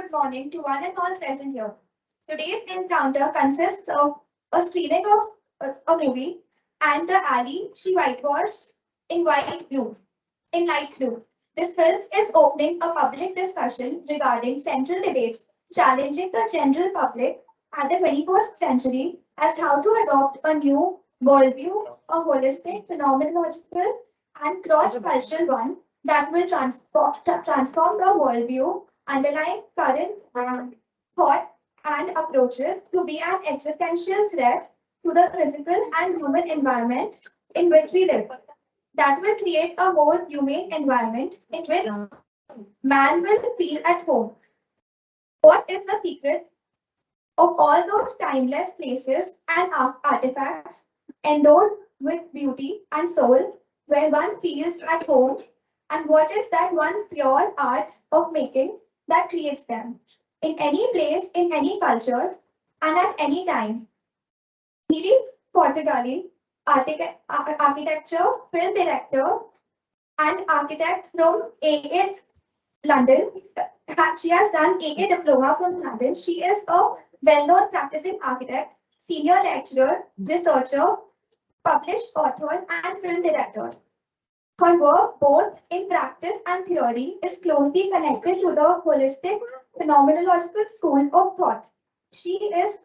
good morning to one and all present here. Today's encounter consists of a screening of a movie and the alley she whitewashed in light blue. This film is opening a public discussion regarding central debates challenging the general public at the 21st century as how to adopt a new worldview, a holistic, phenomenological, and cross-cultural one that will transform the worldview underlying current thought and approaches to be an existential threat to the physical and human environment in which we live. That will create a more humane environment in which man will feel at home. What is the secret of all those timeless places and artifacts endowed with beauty and soul where one feels at home? And what is that one pure art of making that creates them? In any place, in any culture, and at any time. Nili Portugali, architecture, film director, and architect from AA London. She has done AA diploma from London. She is a well-known practicing architect, senior lecturer, researcher, published author, and film director. Her work, both in practice and theory, is closely connected to the holistic phenomenological school of thought. She is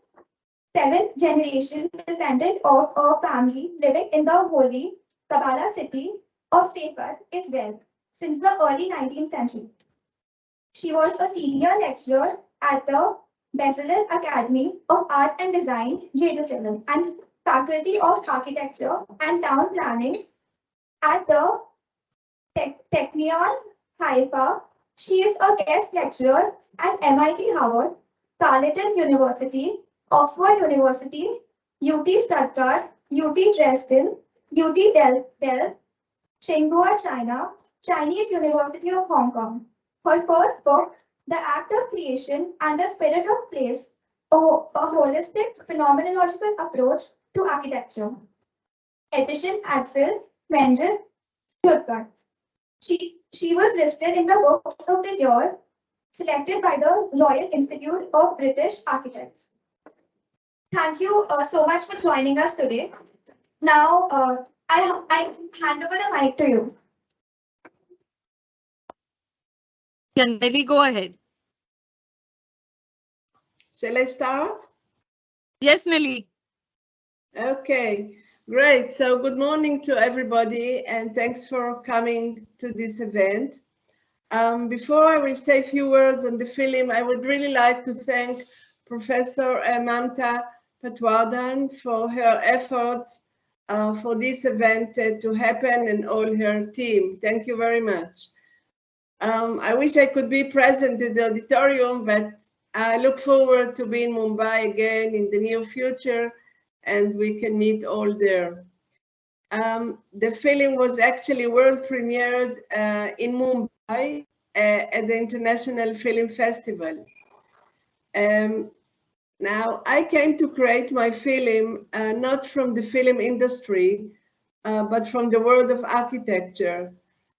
seventh generation descendant of a family living in the holy Kabbalah city of Seifert, Israel, since the early 19th century. She was a senior lecturer at the Bezalel Academy of Art and Design, Jerusalem, and Faculty of Architecture and Town Planning at the Technion, Haifa. She is a guest lecturer at MIT Harvard, Carleton University, Oxford University, UT Stuttgart, UT Dresden, UT Delft, Tsinghua, China, Chinese University of Hong Kong. Her first book, The Act of Creation and the Spirit of Place, a holistic phenomenological approach to architecture. Edition Axel Menges, Stuttgart. She was listed in the Books of the Year, selected by the Royal Institute of British Architects. Thank you so much for joining us today. Now, I hand over the mic to you. Nili, go ahead. Shall I start? Yes, Nili. Okay, great. So good morning to everybody and thanks for coming to this event. Before I will say a few words on the film, I would really like to thank Professor Mamta Patwardhan for her efforts for this event to happen and all her team. Thank you very much. I wish I could be present in the auditorium, but I look forward to be in Mumbai again in the near future and we can meet all there. The film was actually world premiered in Mumbai at the International Film Festival. Now, I came to create my film not from the film industry, but from the world of architecture,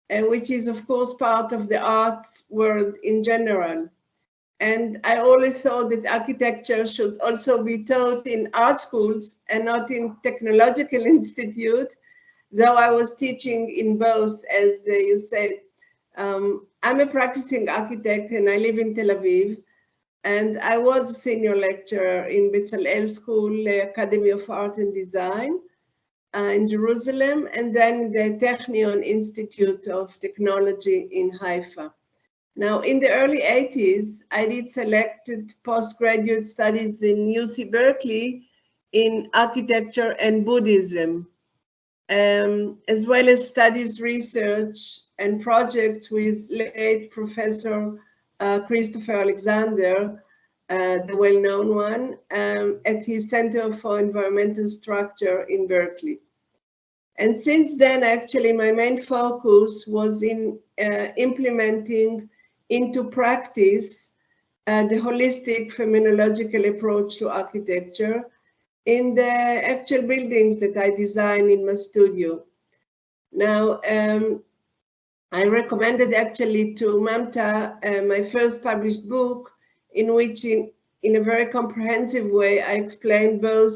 which is, of course, part of the arts world in general. And I always thought that architecture should also be taught in art schools and not in technological institute, though I was teaching in both, as you said. I'm a practicing architect and I live in Tel Aviv. And I was a senior lecturer in Bezalel School, Academy of Art and Design in Jerusalem, and then the Technion Institute of Technology in Haifa. Now, in the early 80s, I did selected postgraduate studies in UC Berkeley in architecture and Buddhism, as well as studies, research, and projects with late Professor Christopher Alexander, the well-known one, at his Center for Environmental Structure in Berkeley. And since then, actually, my main focus was in implementing into practice the holistic phenomenological approach to architecture in the actual buildings that I design in my studio. Now, I recommended actually to Mamta my first published book, in which in a very comprehensive way, I explained both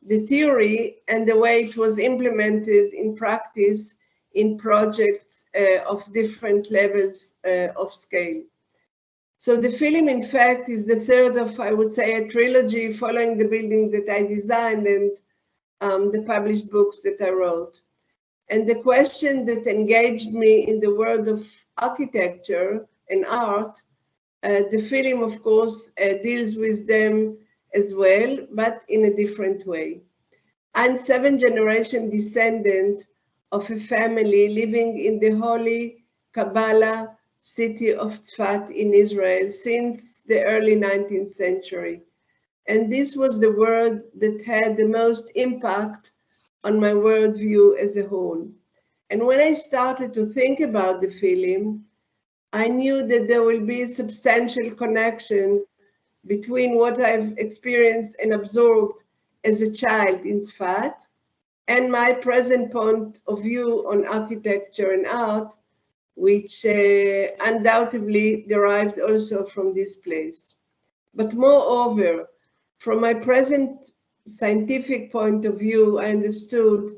the theory and the way it was implemented in practice in projects of different levels of scale. So the film, in fact, is the third of, I would say, a trilogy following the building that I designed and the published books that I wrote. And the question that engaged me in the world of architecture and art, the film, of course, deals with them as well, but in a different way. I'm seventh-generation descendant of a family living in the holy Kabbalah city of Tzfat in Israel since the early 19th century. And this was the word that had the most impact on my worldview as a whole. And when I started to think about the film, I knew that there will be a substantial connection between what I've experienced and absorbed as a child in Tzfat and my present point of view on architecture and art, which undoubtedly derived also from this place. But moreover, from my present scientific point of view, I understood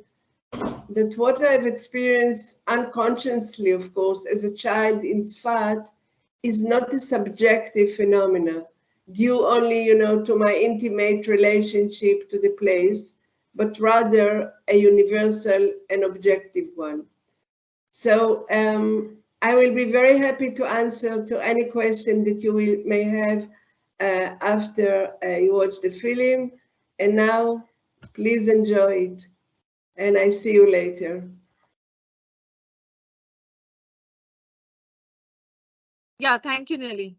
that what I've experienced unconsciously, of course, as a child in Tzfat is not a subjective phenomena, due only, to my intimate relationship to the place, but rather a universal and objective one. So I will be very happy to answer to any question that you may have after you watch the film. And now, please enjoy it. And I see you later. Yeah, thank you, Nili.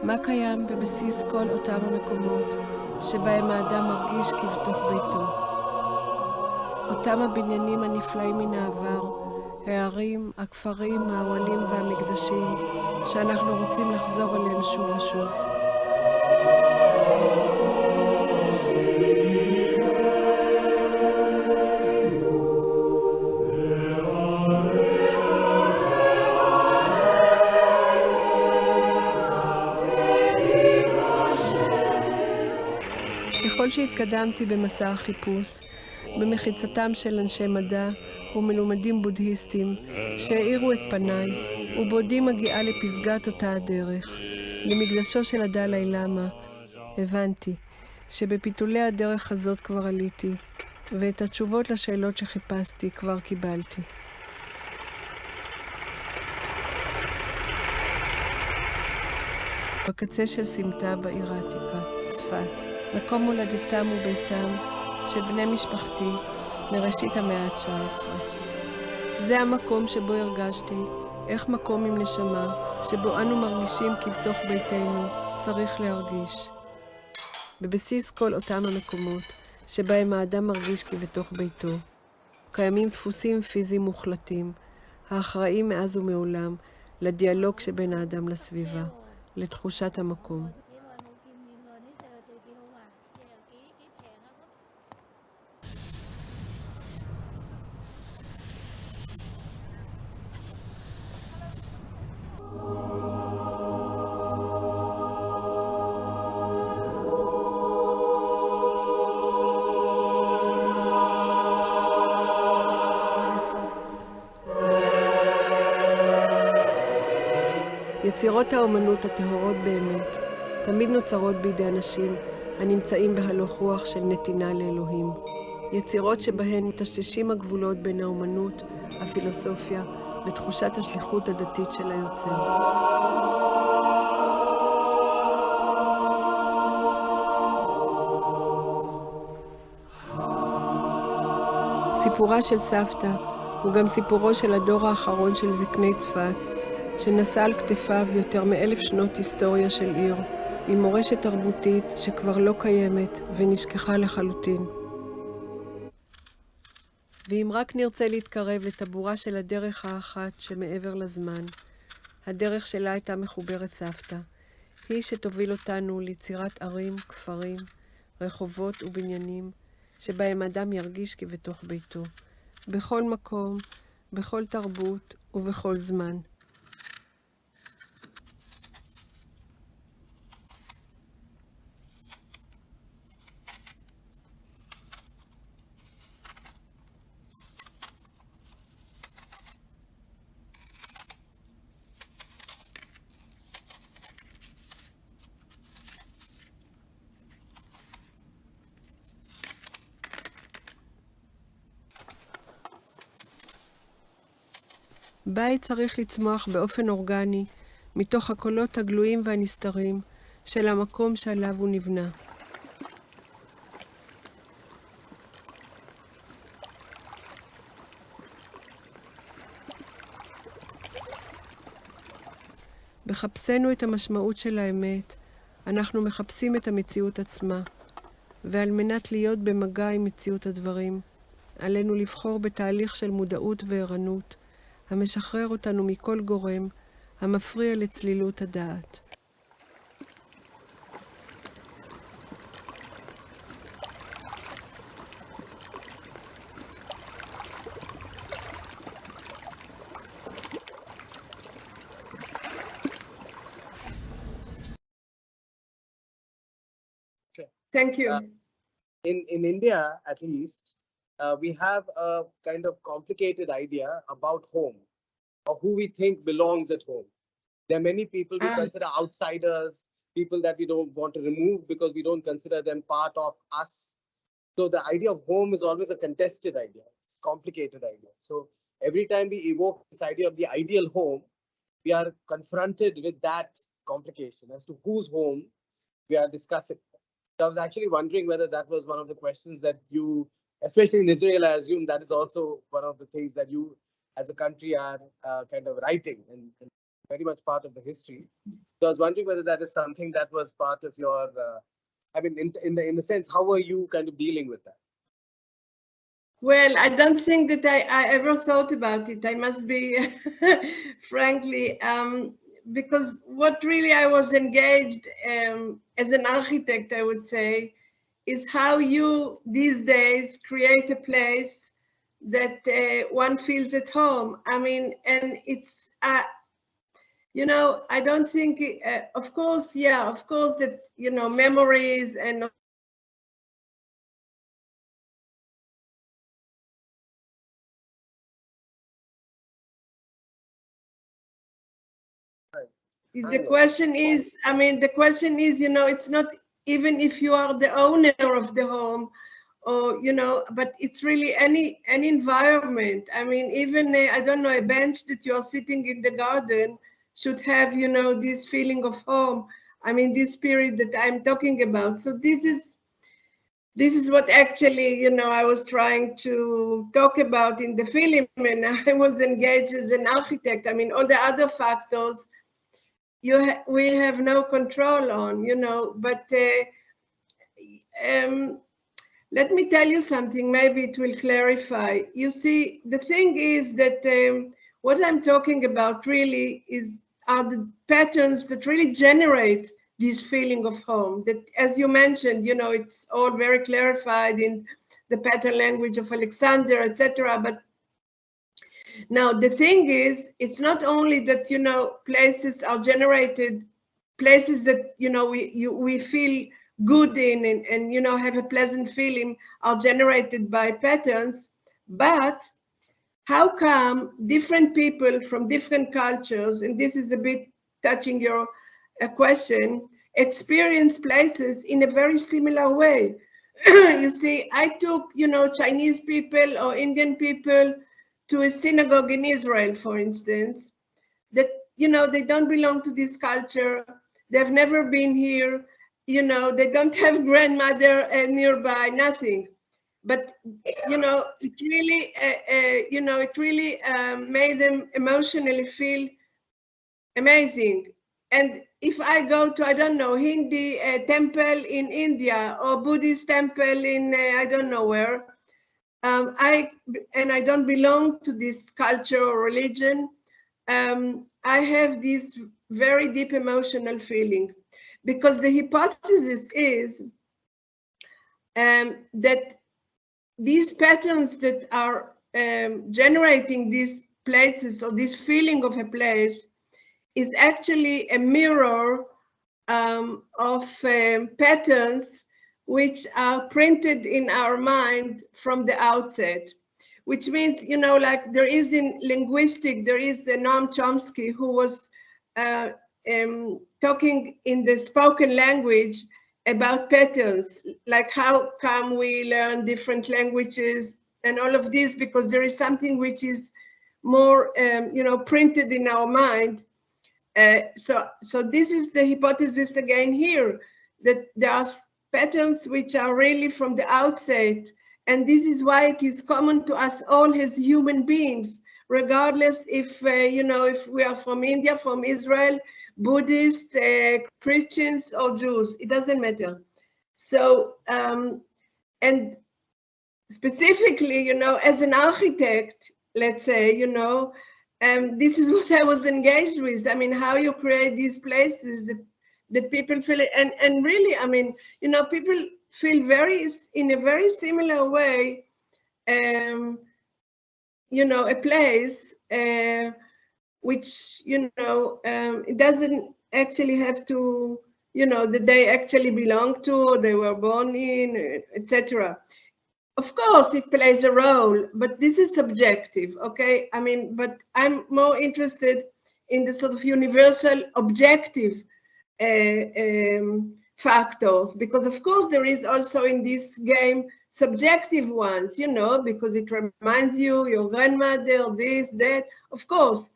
מה קיים בבסיס כל אותם המקומות שבהם האדם מרגיש כבתוך ביתו? אותם הבניינים הנפלאים מן העבר, הערים, הכפרים, האוהלים והמקדשים, שאנחנו רוצים לחזור אליהם שוב ושוב. ככל שהתקדמתי במסע החיפוש, במחיצתם של אנשי מדע ומלומדים בודהיסטים שהאירו את פניי, ובעודי מגיעה לפסגת אותה הדרך, למקדשו של הדלאי למה, הבנתי שבפיתולי הדרך הזאת כבר עליתי, ואת התשובות לשאלות שחיפשתי כבר קיבלתי. בקצה של סמטה בעיר העתיקה, צפת, מקום הולדתם וביתם של בני משפחתי מראשית המאה ה-19. זה המקום שבו הרגשתי איך מקום עם נשמה, שבו אנו מרגישים כבתוך ביתנו, צריך להרגיש. בבסיס כל אותם המקומות שבהם האדם מרגיש כבתוך ביתו, קיימים דפוסים פיזיים מוחלטים, האחראים מאז ומעולם לדיאלוג שבין האדם לסביבה, לתחושת המקום. יצירות האומנות הטהורות באמת תמיד נוצרות בידי אנשים הנמצאים בהלוך רוח של נתינה לאלוהים. יצירות שבהן מטשטשים הגבולות בין האומנות, הפילוסופיה ותחושת השליחות הדתית של היוצר. סיפורה של סבתא הוא גם סיפורו של הדור האחרון של זקני צפת, שנשא על כתפיו יותר מ1000 שנות היסטוריה של עיר, עם מורשת תרבותית שכבר לא קיימת ונשכחה לחלוטין. ואם רק נרצה להתקרב לטבורה של הדרך האחת שמעבר לזמן, הדרך שלה הייתה מחוברת סבתא, היא שתוביל אותנו ליצירת ערים, כפרים, רחובות ובניינים, שבהם אדם ירגיש כבתוך ביתו, בכל מקום, בכל תרבות ובכל זמן. בית צריך לצמוח באופן אורגני, מתוך הקולות הגלויים והנסתרים של המקום שעליו הוא נבנה. בחפשנו את המשמעות של האמת, אנחנו מחפשים את המציאות עצמה, ועל מנת להיות במגע עם מציאות הדברים, עלינו לבחור בתהליך של מודעות וערנות, המשחרר אותנו מכל גורם, המפריע לצלילות הדעת. Thank you. In India, at least, we have a kind of complicated idea about home, or who we think belongs at home. There are many people we consider outsiders, people that we don't want to remove because we don't consider them part of us. So the idea of home is always a contested idea. It's a complicated idea. So every time we evoke this idea of the ideal home, we are confronted with that complication as to whose home we are discussing. So I was actually wondering whether that was one of the questions that you, especially in Israel, I assume that is also one of the things that you as a country are kind of writing and very much part of the history. So I was wondering whether that is something that was part of your, I mean, in the sense, how are you kind of dealing with that? Well, I don't think that I ever thought about it. I must be, frankly, because what really I was engaged as an architect, I would say, is how you these days create a place that one feels at home. I mean, and it's, you know, I don't think, of course, yeah, of course that, you know, memories and the question is, I mean, the question is, you know, it's not even if you are the owner of the home or, you know, but it's really any environment. I mean, even, I don't know, a bench that you are sitting in the garden should have, you know, this feeling of home. I mean, this spirit that I'm talking about. So this is what actually, you know, I was trying to talk about in the film, and I was engaged as an architect. I mean, all the other factors we have no control on, you know, but let me tell you something, maybe it will clarify. You see, the thing is that what I'm talking about really are the patterns that really generate this feeling of home, that, as you mentioned, you know, it's all very clarified in the pattern language of Alexander, etc. But now the thing is, it's not only that, you know, places are generated, places that, you know, we feel good in and you know, have a pleasant feeling are generated by patterns, but how come different people from different cultures, and this is a bit touching your question, experience places in a very similar way? You see, I took, you know, Chinese people or Indian people to a synagogue in Israel, for instance, that, you know, they don't belong to this culture. They've never been here. You know, they don't have grandmother nearby, nothing. But, you know, it really, you know, it really made them emotionally feel amazing. And if I go to, I don't know, Hindi temple in India or Buddhist temple in, I don't know where, I don't belong to this culture or religion. I have this very deep emotional feeling, because the hypothesis is that these patterns that are generating these places, or this feeling of a place, is actually a mirror of patterns which are printed in our mind from the outset. Which means, you know, like there is in linguistic, there is Noam Chomsky, who was talking in the spoken language about patterns, like how come we learn different languages and all of this, because there is something which is more, you know, printed in our mind. So this is the hypothesis again here, that there are patterns which are really from the outset. And this is why it is common to us all as human beings, regardless if, you know, if we are from India, from Israel, Buddhists, Christians, or Jews, it doesn't matter. So, and specifically, you know, as an architect, let's say, you know, this is what I was engaged with. I mean, how you create these places that people feel it. And really, I mean, you know, people feel in a very similar way, you know, a place which, you know, it doesn't actually have to, you know, that they actually belong to, or they were born in, etc. Of course, it plays a role, but this is subjective, okay? I mean, but I'm more interested in the sort of universal objective factors, because of course there is also in this game subjective ones, you know, because it reminds you your grandmother, this, that, of course.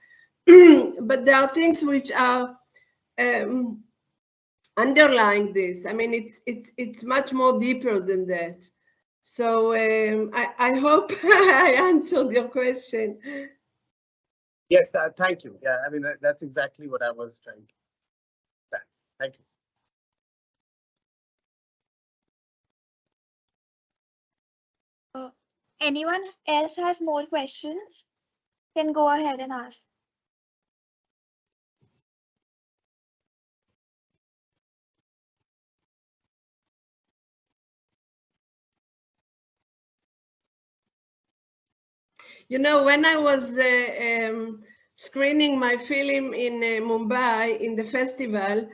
But there are things which are underlying this. I mean, it's much more deeper than that. So I hope I answered your question. Yes, thank you. Yeah, I mean, that's exactly what I was trying to say. Thank you. Anyone else has more questions? Can go ahead and ask. You know, when I was screening my film in Mumbai in the festival,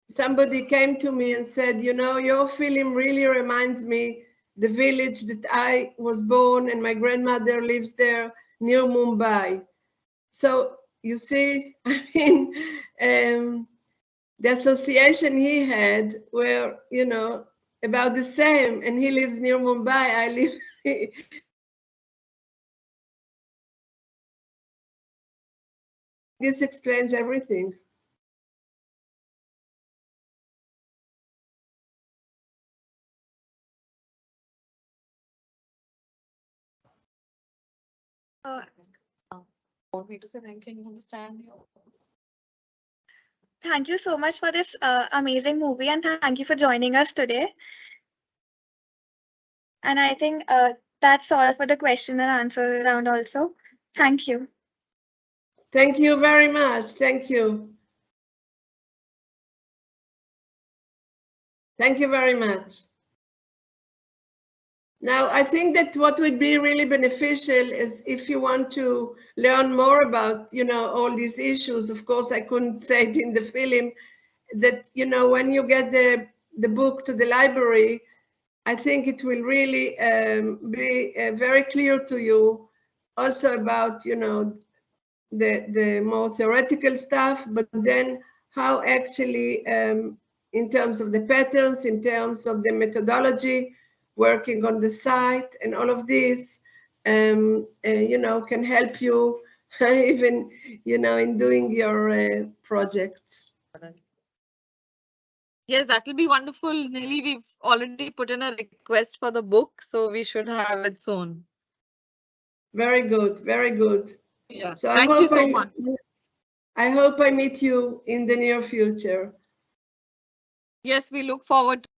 somebody came to me and said, you know, your film really reminds me the village that I was born and my grandmother lives there near Mumbai. So you see, I mean, the association he had were, you know, about the same, and he lives near Mumbai, I live. This explains everything. Want me to say thank you? Can you understand? Thank you so much for this amazing movie, and thank you for joining us today. And I think that's all for the question and answer round also. Thank you. Thank you very much. Thank you. Thank you very much. Now, I think that what would be really beneficial is if you want to learn more about, you know, all these issues. Of course, I couldn't say it in the film, that, you know, when you get the book to the library, I think it will really be very clear to you also about, you know, the more theoretical stuff, but then how actually, in terms of the patterns, in terms of the methodology, working on the site, and all of this, you know, can help you even, you know, in doing your projects. Yes, that will be wonderful, Nili. We've already put in a request for the book, so we should have it soon. Very good, very good. Yeah, So thank you so much. I hope I meet you in the near future. Yes, we look forward to